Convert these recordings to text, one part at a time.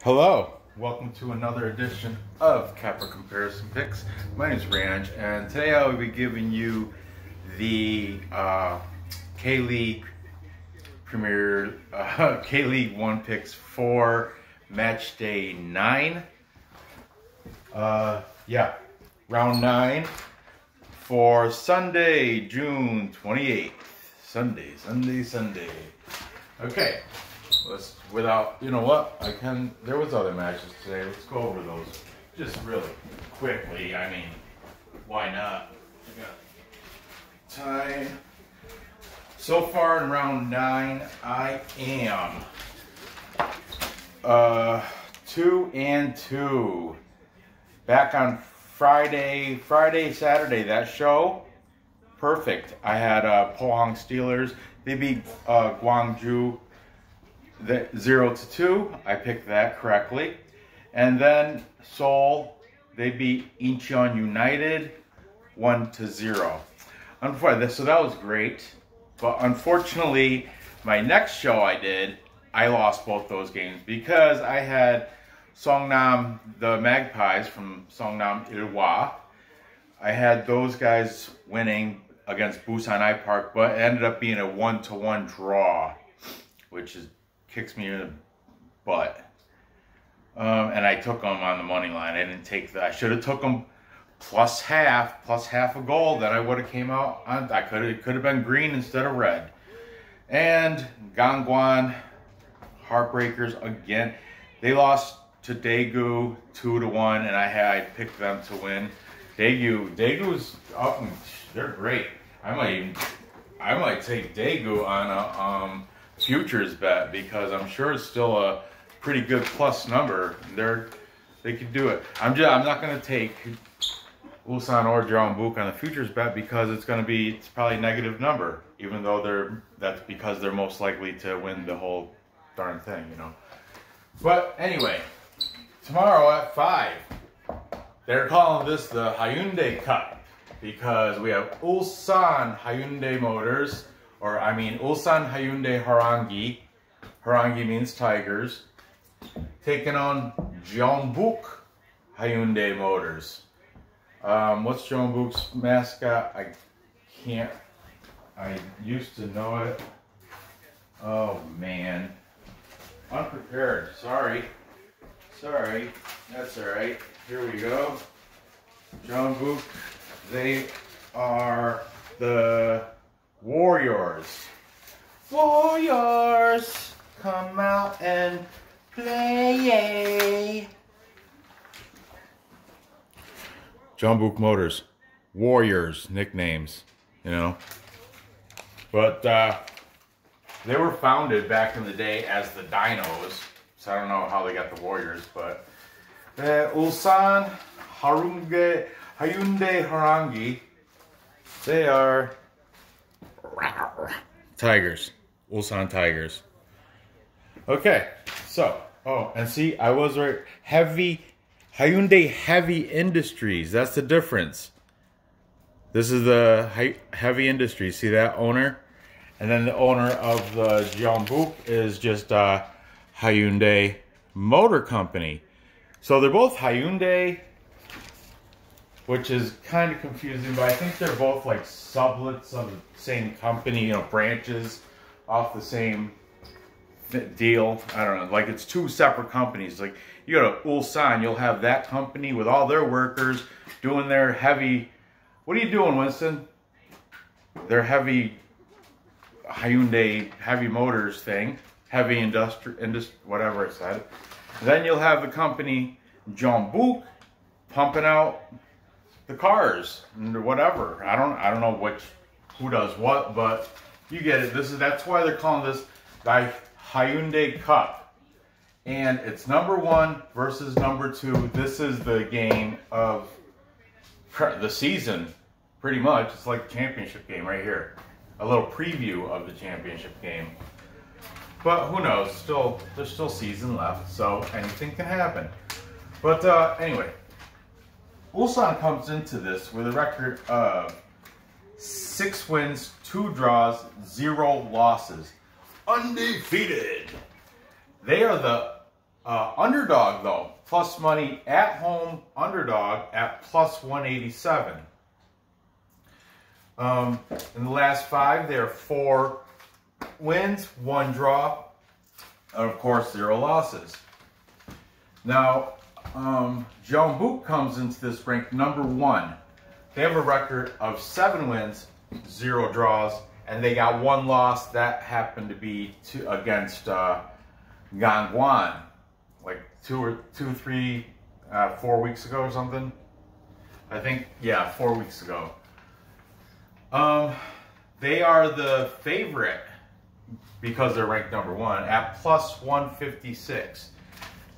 Hello, welcome to another edition of Kappa Comparison Picks. My name is Ranj, and today I will be giving you the K-League Premier K-League 1 picks for match day 9. Round 9 for Sunday, June 28th. Sunday. Okay. There was other matches today. Let's go over those just really quickly. I mean, why not? We got time. So far in round 9, I am 2-2. Back on Friday, Saturday, that show, perfect. I had Pohang Steelers. They beat Gwangju 0-2. I picked that correctly. And then Seoul, they beat Incheon United 1-0. So that was great. But unfortunately, my next show I lost both those games because I had Songnam, the Magpies from Songnam Ilhwa. I had those guys winning against Busan I Park, but it ended up being a 1-1 draw, which kicks me in the butt. And I took them on the money line. I didn't take that. I should have took them plus half a goal. Then I would have came out on. It could have been green instead of red. And Gangwon Heartbreakers again. They lost to Daegu 2-1, and I picked them to win. Daegu's up. They're great. I might take Daegu on a futures bet because I'm sure it's still a pretty good plus number. They could do it. I'm not going to take Ulsan or Jeonbuk on the futures bet because it's probably a negative number, even though that's because they're most likely to win the whole darn thing, you know. But anyway, tomorrow at 5, they're calling this the Hyundai Cup because we have Ulsan Hyundai Motors, Ulsan Hyundai Harangi. Harangi means tigers. Taking on Jeonbuk Hyundai Motors. What's Jeonbuk's mascot? I used to know it. Oh man. Unprepared. Sorry. That's alright. Here we go. Jeonbuk. They are the Warriors. Warriors, come out and play. Jeonbuk Motors, Warriors nicknames, you know. But they were founded back in the day as the Dinos, so I don't know how they got the Warriors, but Ulsan Hyundai Harangi, they are Tigers, Ulsan Tigers. Okay, so, and see, I was right. Hyundai Heavy Industries, that's the difference. This is the Heavy Industries, see that owner? And then the owner of the Jeonbuk is just Hyundai Motor Company. So they're both Hyundai, which is kind of confusing, but I think they're both like sublets of the same company, you know, branches off the same deal. I don't know, like it's two separate companies. Like you go to Ulsan, you'll have that company with all their workers doing their heavy. What are you doing, Winston? Their heavy Hyundai heavy motors thing, heavy industry, whatever it said. Then you'll have the company Jeonbuk pumping out the cars and whatever. I don't know who does what, but you get it. That's why they're calling this the Hyundai Cup. And it's number 1 versus number 2. This is the game of the season, pretty much. It's like the championship game right here. A little preview of the championship game. But who knows? There's still season left, so anything can happen. But anyway, Ulsan comes into this with a record of 6 wins, 2 draws, 0 losses. Undefeated. They are the Underdog though, plus money at home underdog at plus 187. In the last 5, there are 4 wins, 1 draw, and of course 0 losses. Now, Jeonbuk comes into this ranked number 1. They have a record of 7 wins, 0 draws, and they got 1 loss. That happened to be against Gangwon, like 4 weeks ago or something. I think, yeah, 4 weeks ago. They are the favorite because they're ranked number 1 at plus 156.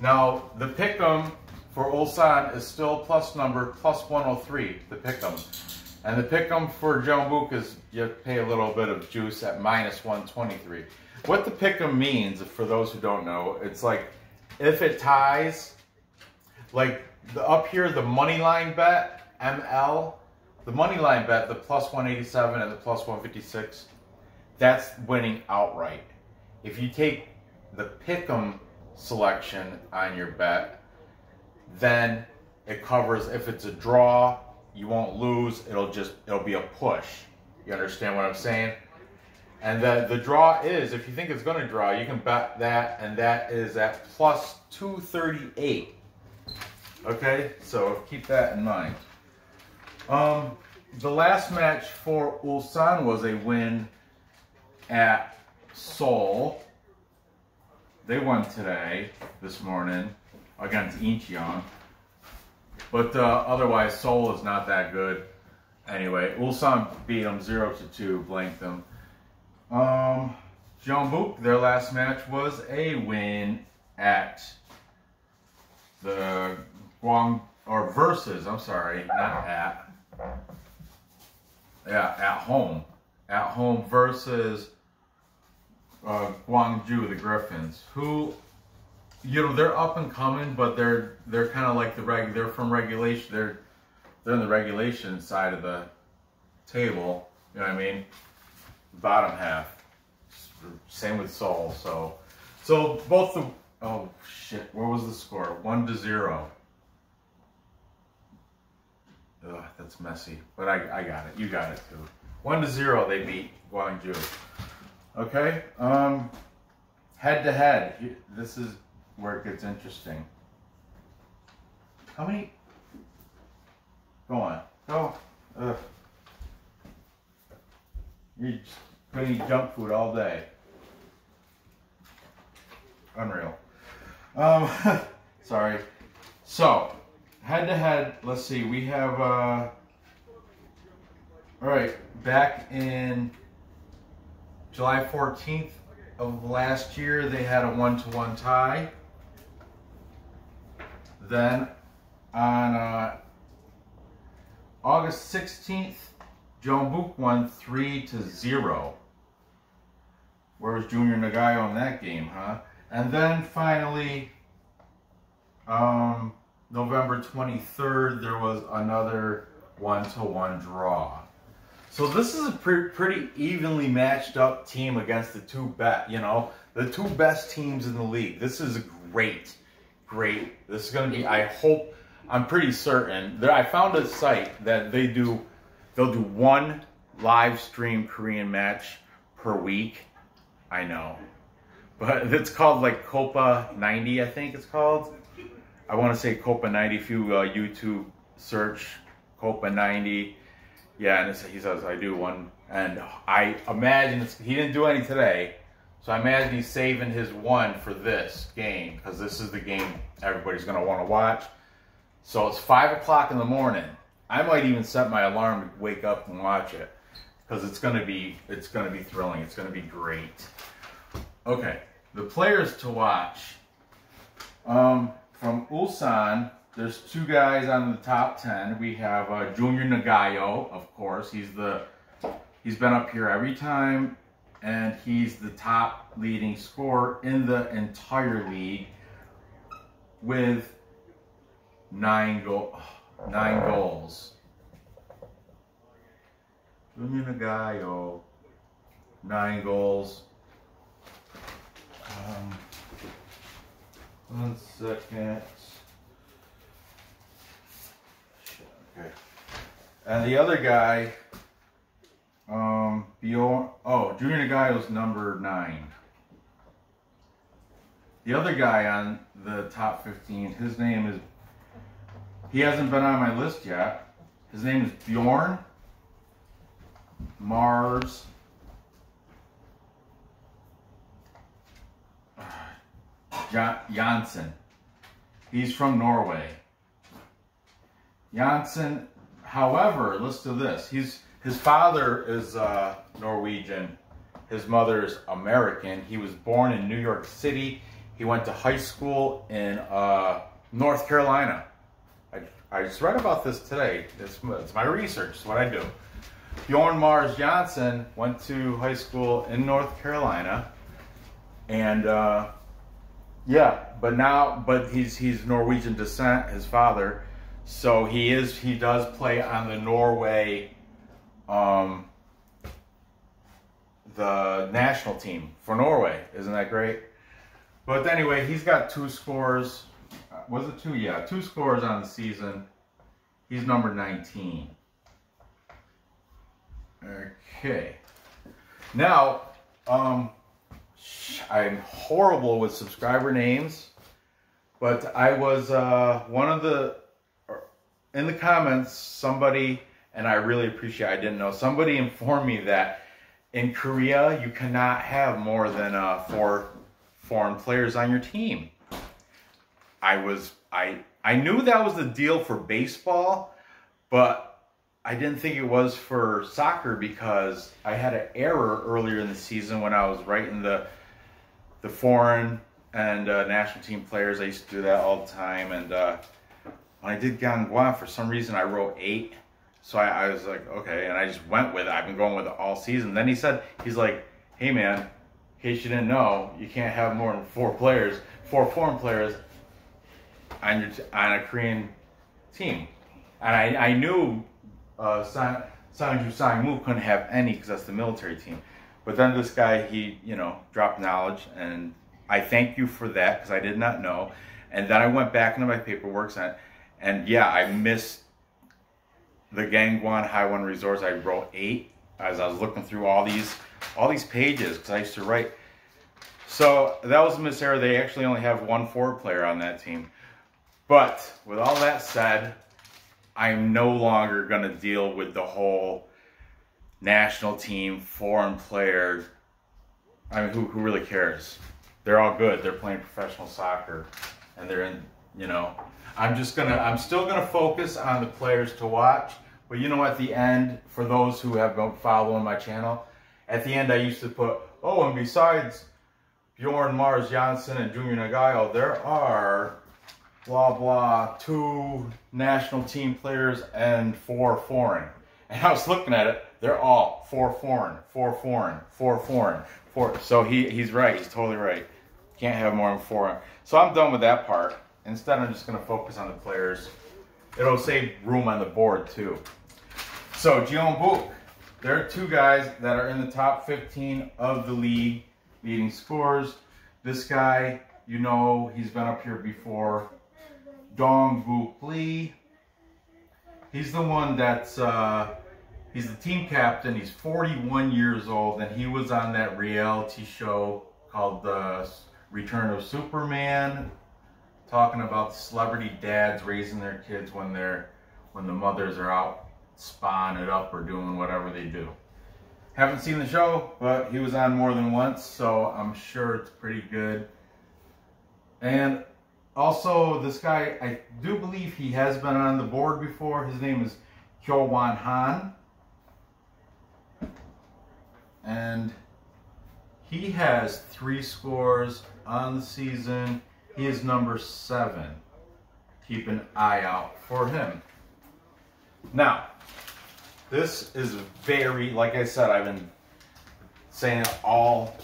Now, the pick'em for Ulsan is still plus 103, the pick'em. And the pick'em for Jeonbuk is you pay a little bit of juice at minus 123. What the pick'em means, for those who don't know, it's like if it ties, like up here, the money line bet, ML, the money line bet, the plus 187 and the plus 156, that's winning outright. If you take the pick'em selection on your bet, then it covers. If it's a draw, you won't lose. It'll be a push. You understand what I'm saying? And the draw is, if you think it's going to draw, you can bet that, and that is at plus 238. Okay, so keep that in mind. The last match for Ulsan was a win at Seoul. They won this morning, against Incheon. But otherwise, Seoul is not that good. Anyway, Ulsan beat them 0-2, blanked them. Jeonbuk, their last match was a win at the versus, I'm sorry, not at. Yeah, at home. At home versus Gwangju, the Griffins, who, you know, they're up and coming, but they're kind of like they're from regulation. They're in the regulation side of the table. You know what I mean? Bottom half. Same with Seoul. So both the, oh shit, what was the score? 1-0. Ugh, that's messy, but I got it. You got it too. 1-0, they beat Gwangju. Okay. Head to head. This is where it gets interesting. How many? Go on. Go. Ugh. You're just gonna eat junk food all day. Unreal. Sorry. So, head to head, let's see, we have, all right, back in July 14th of last year, they had a 1-1 tie. Then on August 16th, Jeonbuk won 3-0. Where was Junior Nagayo in that game, huh? And then finally, November 23rd, there was another 1-1 draw. So this is a pretty evenly matched up team against the two best teams in the league. This is great. This is going to be, I'm pretty certain that I found a site that they'll do 1 live stream Korean match per week. I know, but it's called like Copa 90, I think it's called. I want to say Copa 90. If you YouTube search Copa 90, yeah, and he says I do one, and I imagine he didn't do any today, so I imagine he's saving his one for this game, because this is the game everybody's gonna want to watch. So it's 5 o'clock in the morning. I might even set my alarm to wake up and watch it, because it's gonna be thrilling. It's gonna be great. Okay, the players to watch. From Ulsan, there's 2 guys on the top 10. We have Junior Nagayo, of course. He's been up here every time, and he's the top leading scorer in the entire league with 9 goals. Junior Nagayo, 9 goals. 1 second. Okay. And the other guy, Bjorn, oh, Junior Nagayo's number 9. The other guy on the top 15, his name is, he hasn't been on my list yet. His name is Bjorn Mars Jansen. He's from Norway. Jansen, however, listen to this. His father is Norwegian. His mother's American. He was born in New York City. He went to high school in North Carolina. I just read about this today. It's my research. It's what I do. Bjorn Mars Jansen went to high school in North Carolina, and yeah, but he's Norwegian descent. His father, so he does play on the Norway, the national team for Norway. Isn't that great? But anyway, he's got 2 scores. Was it 2? Yeah, 2 scores on the season. He's number 19. Okay. Now, I'm horrible with subscriber names, but I was in the comments, somebody, and I really appreciate, I didn't know, somebody informed me that in Korea you cannot have more than 4 foreign players on your team. I knew that was the deal for baseball, but I didn't think it was for soccer, because I had an error earlier in the season when I was writing the foreign and national team players. I used to do that all the time, and when I did Gangwon, for some reason I wrote 8. So I was like, okay, and I just went with it. I've been going with it all season. Then he's like, hey man, in case you didn't know, you can't have more than 4 foreign players on a Korean team. And I knew Sangju Sangmu couldn't have any, because that's the military team. But then this guy, he dropped knowledge, and I thank you for that, because I did not know. And then I went back into my paperwork, and yeah, I missed the Gangwon Haiwon Resorts. I wrote 8 as I was looking through all these pages, because I used to write. So that was a miserror. They actually only have 1 forward player on that team. But with all that said, I'm no longer going to deal with the whole national team, foreign players. I mean, who really cares? They're all good. They're playing professional soccer, and they're in, I'm still gonna focus on the players to watch. But at the end, for those who have been following my channel, at the end I used to put, oh, and besides Bjorn Mars Jansen and Junior Nagayo, there are blah blah 2 national team players and 4 foreign. And I was looking at it, they're all 4 foreign, 4 foreign, 4 foreign, 4. So he's right, he's totally right. Can't have more than 4. So I'm done with that part. Instead, I'm just going to focus on the players. It'll save room on the board too. So Jeonbuk, there are 2 guys that are in the top 15 of the league leading scores. This guy, he's been up here before. Jeonbuk Lee. He's the one that's he's the team captain. He's 41 years old, and he was on that reality show called The Return of Superman, talking about celebrity dads raising their kids when the mothers are out spawning it up or doing whatever they do. Haven't seen the show, but he was on more than once, so I'm sure it's pretty good. And also, this guy, I do believe he has been on the board before. His name is Hyo-Wan Han. And he has 3 scores on the season. He is number 7. Keep an eye out for him. Now, this is very, like I said, I've been saying it all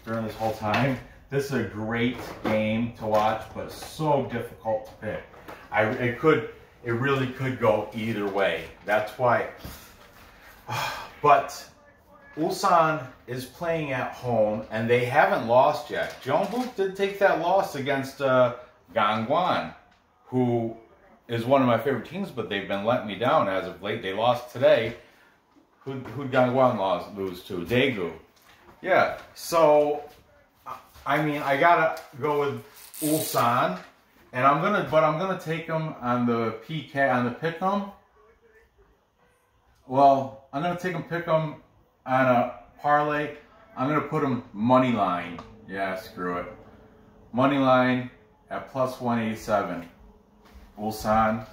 during this whole time. This is a great game to watch, but so difficult to pick. It really could go either way. That's why. But Ulsan is playing at home, and they haven't lost yet. Jeonbuk did take that loss against Gangwon, who is one of my favorite teams, but they've been letting me down as of late. They lost today. Who'd Gangwon lose to? Daegu. Yeah, so, I mean, I gotta go with Ulsan, and I'm gonna take them on the PK, on the pick'em. Well, I'm gonna take them pick'em on a parlay. I'm gonna put them money line. Yeah, screw it. Money line at plus 187. Ulsan,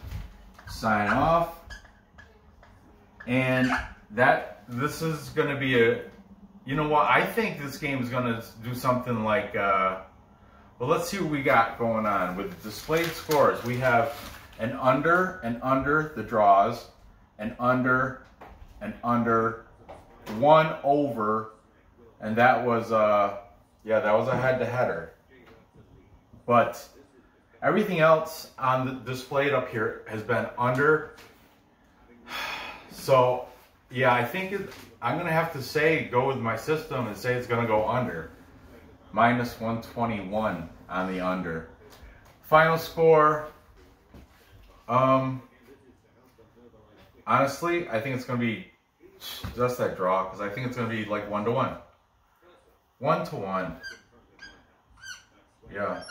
sign off. And this is gonna be a, you know what? I think this game is gonna do something like, well, let's see what we got going on with displayed scores. We have an under the draws, an under, one over, and that was yeah, that was a head-to-header. But everything else on the displayed up here has been under. So yeah, I think I'm gonna have to go with my system and say it's gonna go under. Minus 121 on the under. Final score. Honestly, I think it's gonna be just that draw, because I think it's going to be like 1-1. 1-1. Yeah.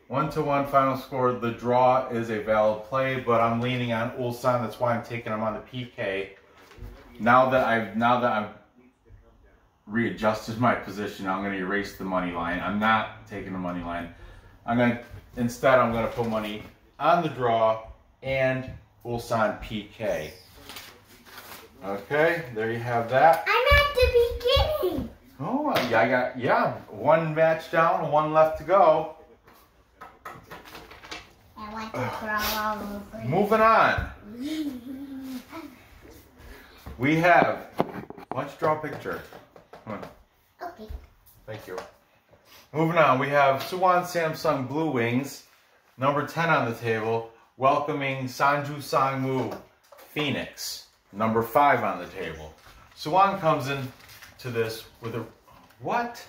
1-1 final score. The draw is a valid play, but I'm leaning on Ulsan. That's why I'm taking them on the PK. Now that I've readjusted my position, I'm going to erase the money line. I'm not taking the money line. Instead, I'm going to put money on the draw and Ulsan PK. Okay, there you have that. I'm at the beginning. Oh, yeah, one match down, one left to go. I want to crawl all over. Moving on. We have, why don't you draw a picture? Come on. Okay. Thank you. Moving on, we have Suwon Samsung Blue Wings, number 10 on the table, welcoming Sangju Sangmu Phoenix. Number 5 on the table. Suwon comes in to this with a, what?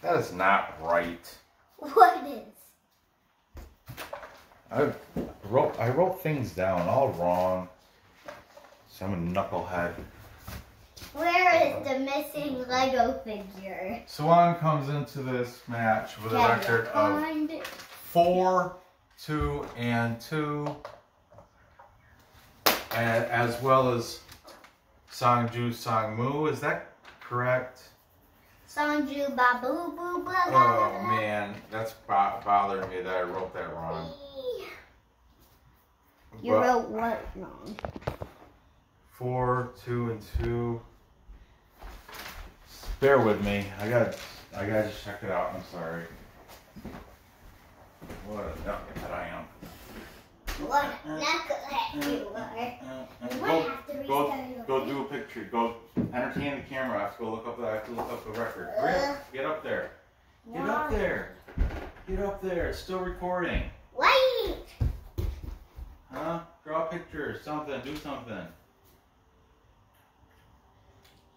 That is not right. What is? I wrote things down all wrong. So I'm a knucklehead. Where is the missing Lego figure? Suwon comes into this match with a record of 4-2-2. As well as Sangju Sangmu, is that correct? Sangju Babu Boo Boo. Oh man, that's bothering me that I wrote that wrong. You wrote what wrong? 4-2-2. Bear with me. I gotta just check it out. I'm sorry. What a knucklehead I am. What knucklehead you are. Go do a picture. Go entertain the camera. I have to go look up the record. Hurry up. Get up there. Get up there. Get up there. It's still recording. Wait. Huh? Draw a picture. Something. Do something.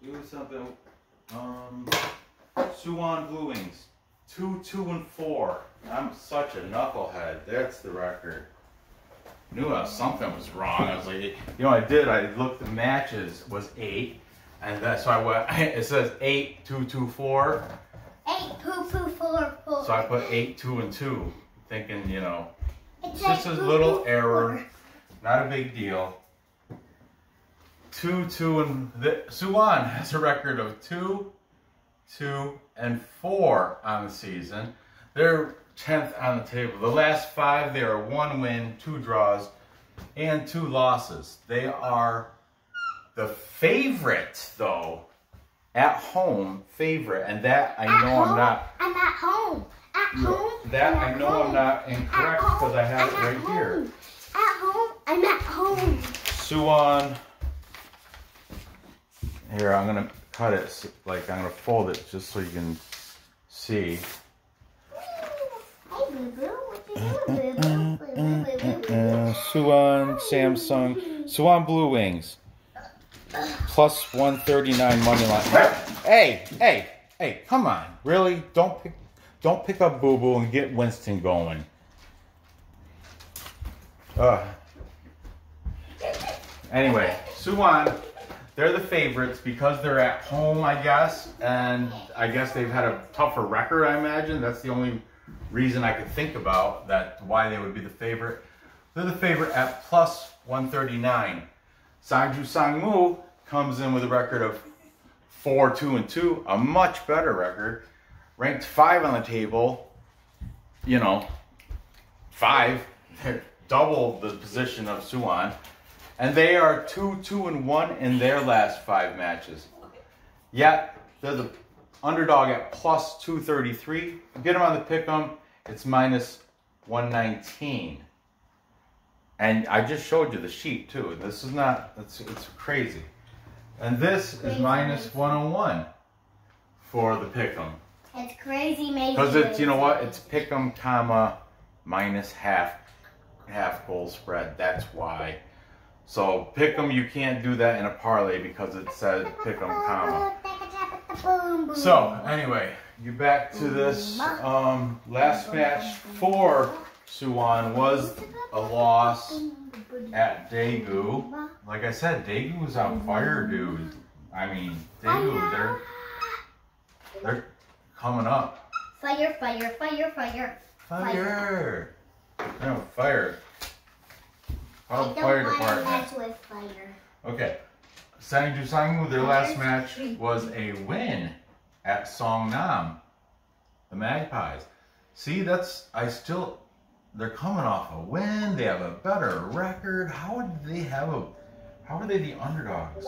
Do something. Suwon Blue Wings. 2-2-4. I'm such a knucklehead. That's the record. Knew something was wrong. I was like, you know, I looked. The matches was 8, and that's so I went. It says 8-2-2-4. 8-2-2-4-4. So I put 8-2-2, thinking, you know, It's just a little error, not a big deal. 2-2 and Suwon has a record of 2-2-4 on the season. They're 10th on the table. The last 5, they are 1 win, 2 draws, and 2 losses. They are the favorite, though, at home favorite, and that I know I'm not. I'm at home. At home. That I know I'm not incorrect because I have it right here. At home. I'm at home. Suwon. Here, I'm gonna cut it. Like I'm gonna fold it just so you can see. Suwon, Samsung, Suwon Blue Wings. plus 139 money line. Hey, come on. Really? Don't pick up Boo Boo and get Winston going. Anyway, Suwon, they're the favorites because they're at home, I guess. And I guess they've had a tougher record, I imagine. That's the only reason I could think about that why they would be the favorite. They're the favorite at plus 139. Sangju Sangmu comes in with a record of 4-2-2, a much better record. Ranked 5 on the table, you know, 5, double the position of Suwon. And they are 2-2-1 in their last 5 matches. Yet, they're the underdog at plus 233. Get them on the pick'em, it's minus 119. And I just showed you the sheet too. This is not, it's crazy. And this is minus 101 for the pick'em. It's crazy, maybe. Because it's, you know what? It's pick'em, comma, minus half goal spread. That's why. So pick'em, you can't do that in a parlay because it says pick'em, comma. So anyway, you back to this. Last match for Suwon was a loss at Daegu. Like I said, Daegu was on fire, dude. I mean, Daegu, they're coming up. Fire, fire, fire, fire. Fire. No, fire. I don't Fire want to department. mess with fire. Okay. Sangju Sangmu, their last match was a win at Songnam, the Magpies. See, they're coming off a win. They have a better record. How are they the underdogs?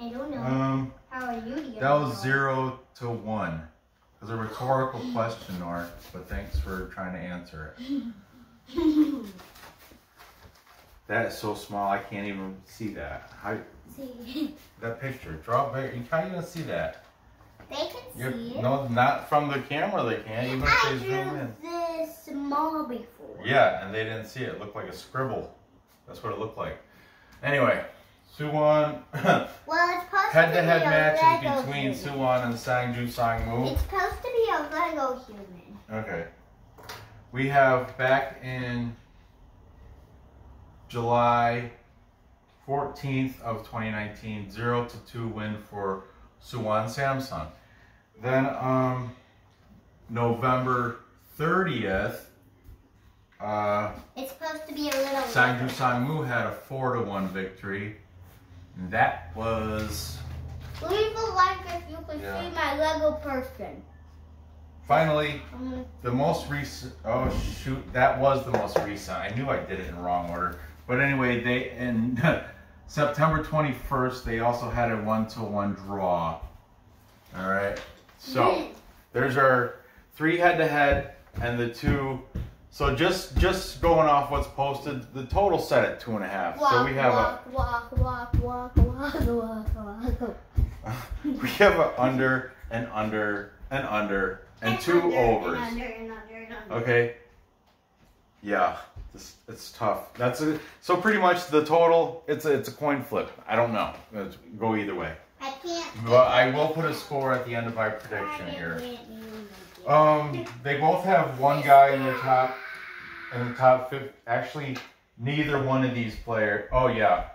I don't know. How are you the That was 0-1. It was a rhetorical question, Nora, but thanks for trying to answer it. That is so small, I can't even see that. See. That picture, draw bigger. You can't even see that. They can see it. No, not from the camera. They can't even if they zoom in. This small before. Yeah, and they didn't see it. It looked like a scribble. That's what it looked like. Anyway, Suwon. Well, it's supposed Head-to-head to be matches between human. Suwon and Sangju Sangmu. It's supposed to be a Lego human. Okay. We have back in July 14th of 2019, 0-2 win for Suwon Samsung. Then November 30th, it's supposed to be a little Sangju Sangmu had a 4-1 victory. And that was leave a like if you can see my Lego person. finally the most recent. Oh shoot, that was the most recent. I knew I did it in wrong order. But anyway, they in September 21st, they also had a 1-1 draw. All right, so there's our 3 head-to-head and the 2. So just going off what's posted, the total set at 2.5. So we have we have a under and under and under and 2 overs. Okay. Yeah, it's tough. So pretty much the total. It's a coin flip. I don't know. It'll go either way. I can't. But I will put a score at the end of my prediction here. They both have one guy in the top 50. Actually, neither one of these players. Oh yeah,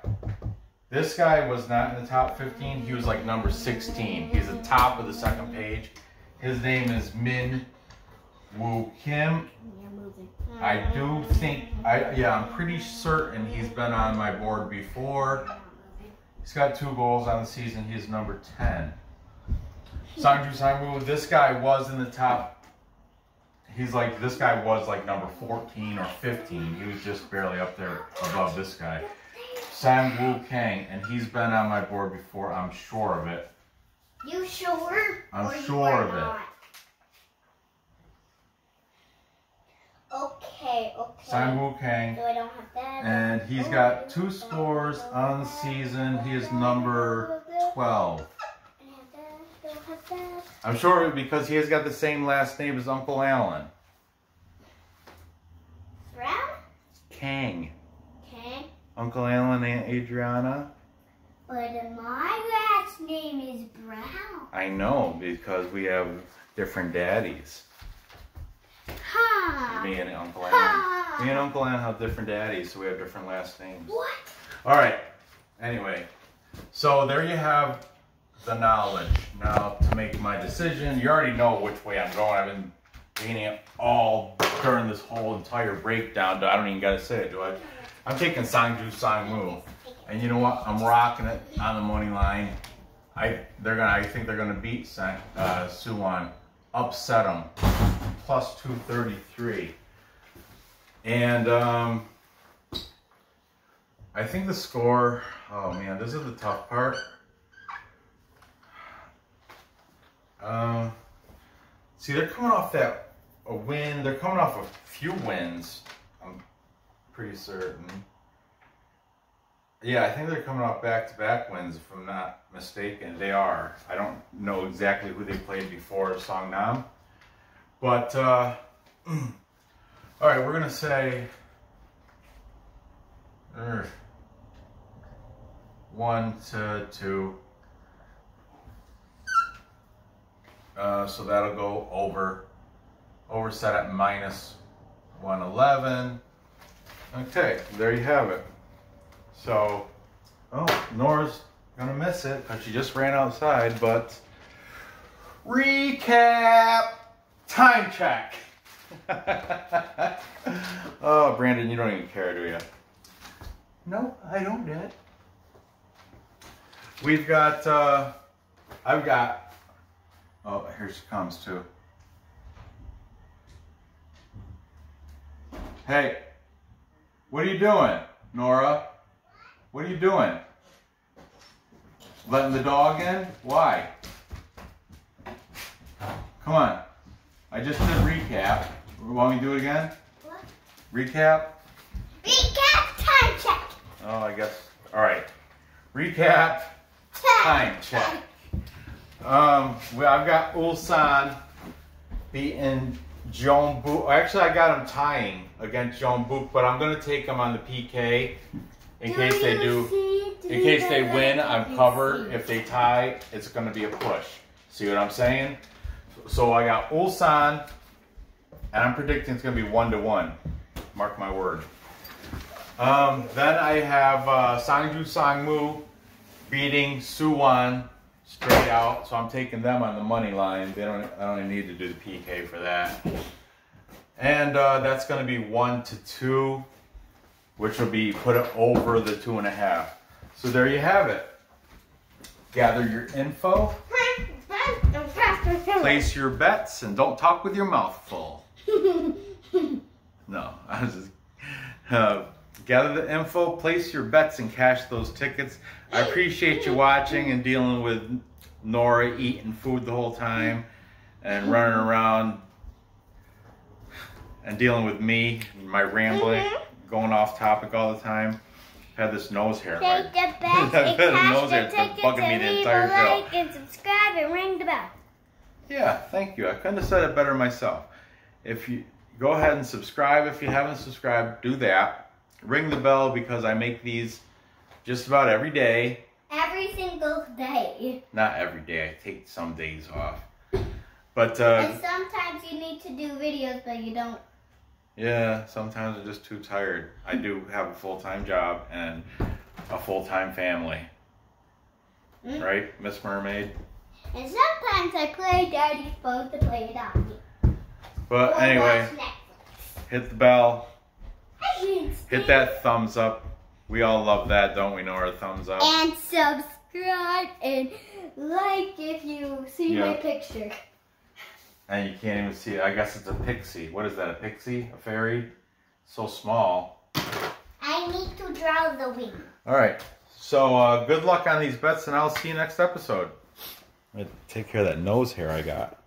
this guy was not in the top 15. He was like number 16. He's the top of the second page. His name is Min Woo Kim. I do think, I'm pretty certain he's been on my board before. He's got 2 goals on the season. He's number 10. Sangju Sangmu, this guy was in the top. This guy was like number 14 or 15. He was just barely up there above this guy. Sangwoo Kang, and he's been on my board before. I'm sure of it. You sure? I'm sure of it. Okay. Sangwoo Kang. So I don't have that. And he's got 2 scores on the season. He is number 12. I'm sure of it because he has got the same last name as Uncle Alan. Brown? Kang. Kang? Uncle Alan, Aunt Adriana. But my name is Brown. I know, because we have different daddies. Ha! Me and Uncle Ann. Ha! Me and Uncle Ann have different daddies, so we have different last names. What? All right. Anyway, so there you have the knowledge. Now to make my decision, you already know which way I'm going. I've been painting it all during this whole entire breakdown. I don't even gotta say it, do I? I'm taking Sangju, Sangmu, and you know what? I'm rocking it on the money line. I think they're gonna beat Suwon, upset them, plus 233, and I think the score. Oh man, this is the tough part. See, they're coming off a win. They're coming off a few wins. I'm pretty certain. Yeah, I think they're coming off back-to-back wins, if I'm not mistaken. They are. I don't know exactly who they played before Songnam. But, all right, we're going to say 1-2. So that'll go over. Set at minus 111. Okay, there you have it. So, oh, Nora's gonna miss it because she just ran outside, but recap, time check. Oh, Brandon, you don't even care, do you? No, I don't, Dad. We've got, I've got, oh, here she comes too. Hey, what are you doing, Nora? What are you doing? Letting the dog in? Why? Come on. I just did recap. Want me to do it again? What? Recap? Recap time check. Oh, I guess. All right. Recap time check. Well, I've got Ulsan beating Jeonbuk. Actually, I got him tying against Jeonbuk, but I'm going to take him on the PK in case they do. In case they win, I'm covered. If they tie, it's going to be a push. See what I'm saying? So I got Ulsan, and I'm predicting it's going to be 1-1. Mark my word. Then I have Sangju, Sangmu beating Suwon straight out. So I'm taking them on the money line. I don't need to do the PK for that. And that's going to be 1-2, which will be put it over the 2.5. So there you have it. Gather your info, place your bets, and don't talk with your mouth full. No, I was just gather the info, place your bets, and cash those tickets. I appreciate you watching and dealing with Nora eating food the whole time and running around and dealing with me, my rambling, going off topic all the time. I had this nose hair. Take the best and cash the tickets bugging me and the leave entire a show. like and subscribe and ring the bell. Yeah, thank you. I couldn't have said it better myself. If you go ahead and subscribe, if you haven't subscribed, do that. Ring the bell because I make these just about every day. Every single day. Not every day. I take some days off. But And sometimes you need to do videos, but you don't. yeah, sometimes I'm just too tired. I do have a full-time job and a full-time family. Right, Miss Mermaid? And sometimes I play Daddy's supposed to play it on me. But Or anyway, watch Netflix. hit the bell. Hit Hit that thumbs up. We all love that, don't we, Nora? Thumbs up. and subscribe and like if you see my picture. And you can't even see it. I guess it's a pixie. What is that, a pixie? A fairy? So small. I need to draw the wing. All right. So good luck on these bets, and I'll see you next episode. I'm going to take care of that nose hair I got.